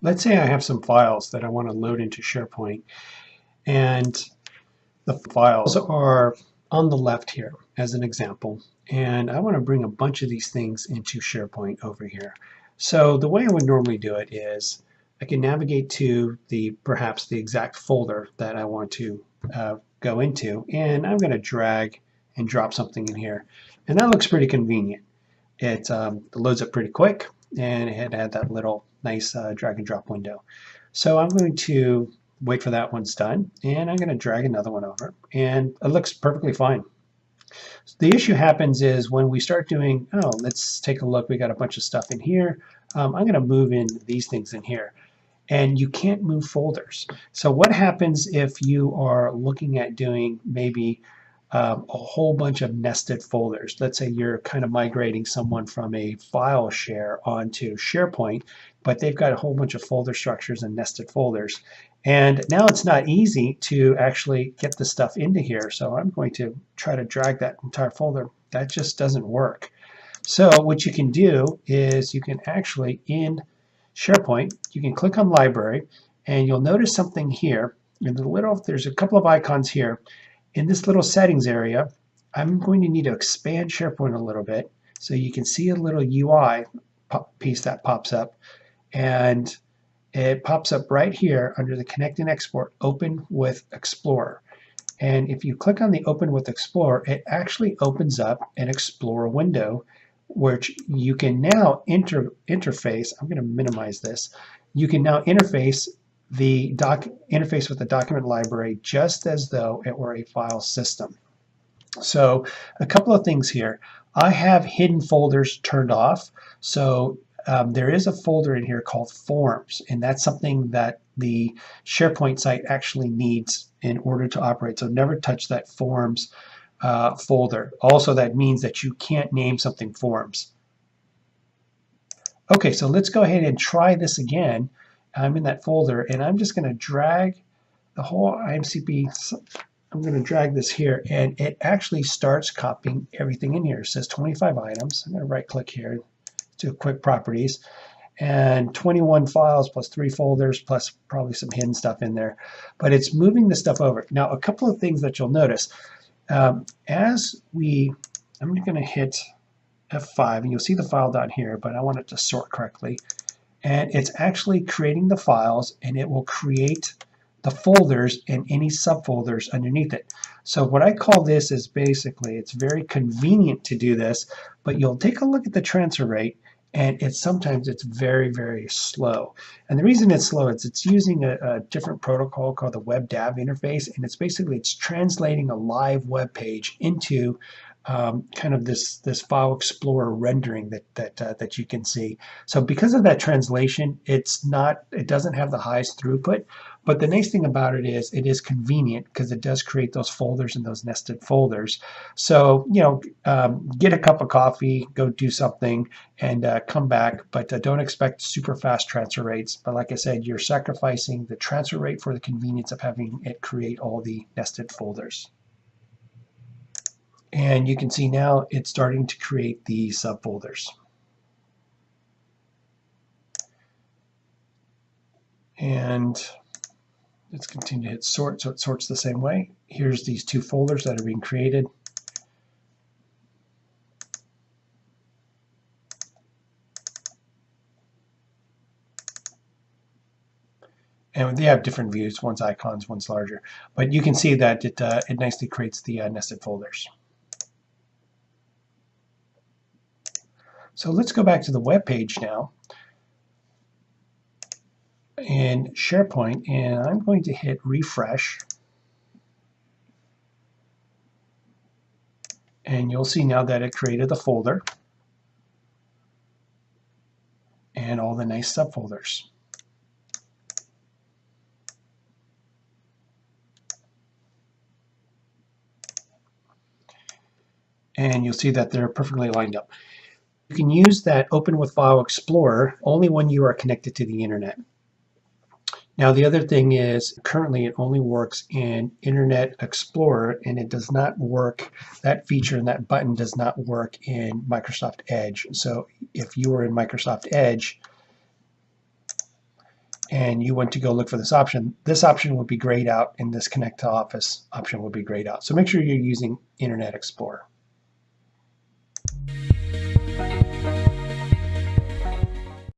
Let's say I have some files that I want to load into SharePoint, and the files are on the left here as an example, and I want to bring a bunch of these things into SharePoint over here. So the way I would normally do it is I can navigate to perhaps the exact folder that I want to go into, and I'm going to drag and drop something in here, and that looks pretty convenient. It loads up pretty quick, and it had that little nice drag and drop window. So I'm going to wait for that one's done, and I'm going to drag another one over, and it looks perfectly fine. The issue happens is when we start doing, oh, let's take a look, we got a bunch of stuff in here. I'm going to move in these things in here, and you can't move folders. So what happens if you are looking at doing maybe a whole bunch of nested folders? Let's say you're kind of migrating someone from a file share onto SharePoint, but they've got a whole bunch of folder structures and nested folders. And now it's not easy to actually get the stuff into here. So I'm going to try to drag that entire folder. That just doesn't work. So what you can do is you can actually, in SharePoint, you can click on Library, and you'll notice something here. In the little, there's a couple of icons here. In this little settings area, I'm going to need to expand SharePoint a little bit so you can see a little UI piece that pops up, and it pops up right here under the Connect and Export Open with Explorer. And if you click on the Open with Explorer, it actually opens up an Explorer window, which you can now interface. I'm going to minimize this. You can now interface with the document library just as though it were a file system. So a couple of things here. I have hidden folders turned off. So there is a folder in here called Forms, and that's something that the SharePoint site actually needs in order to operate. So never touch that Forms folder. Also, that means that you can't name something Forms. Okay, so let's go ahead and try this again. I'm in that folder, and I'm just going to drag the whole IMCP. I'm going to drag this here, and it actually starts copying everything in here. It says 25 items. I'm going to right-click here, do quick properties, and 21 files plus 3 folders plus probably some hidden stuff in there. But it's moving the stuff over. Now, a couple of things that you'll notice. I'm going to hit F5, and you'll see the file down here, but I want it to sort correctly. And it's actually creating the files, and it will create the folders and any subfolders underneath it. So what I call this is basically, it's very convenient to do this, but you'll take a look at the transfer rate, and sometimes it's very, very slow. And the reason it's slow is it's using a different protocol called the WebDAV interface, and it's translating a live web page into kind of this file explorer rendering that you can see. So because of that translation, it doesn't have the highest throughput, but the nice thing about it is convenient because it does create those folders and those nested folders. So get a cup of coffee, go do something, and come back, but don't expect super fast transfer rates. But like I said, you're sacrificing the transfer rate for the convenience of having it create all the nested folders. And you can see now it's starting to create the subfolders. And let's continue to hit sort, so it sorts the same way. Here's these 2 folders that are being created. And they have different views. One's icons, one's larger. But you can see that it nicely creates the nested folders. So let's go back to the web page now in SharePoint, and I'm going to hit refresh. And you'll see now that it created the folder and all the nice subfolders. And you'll see that they're perfectly lined up. You can use that Open with File Explorer only when you are connected to the internet. Now the other thing is currently it only works in Internet Explorer, and it does not work, that feature and that button does not work in Microsoft Edge. So if you are in Microsoft Edge, and you want to go look for this option would be grayed out, and this Connect to Office option would be grayed out. So make sure you're using Internet Explorer.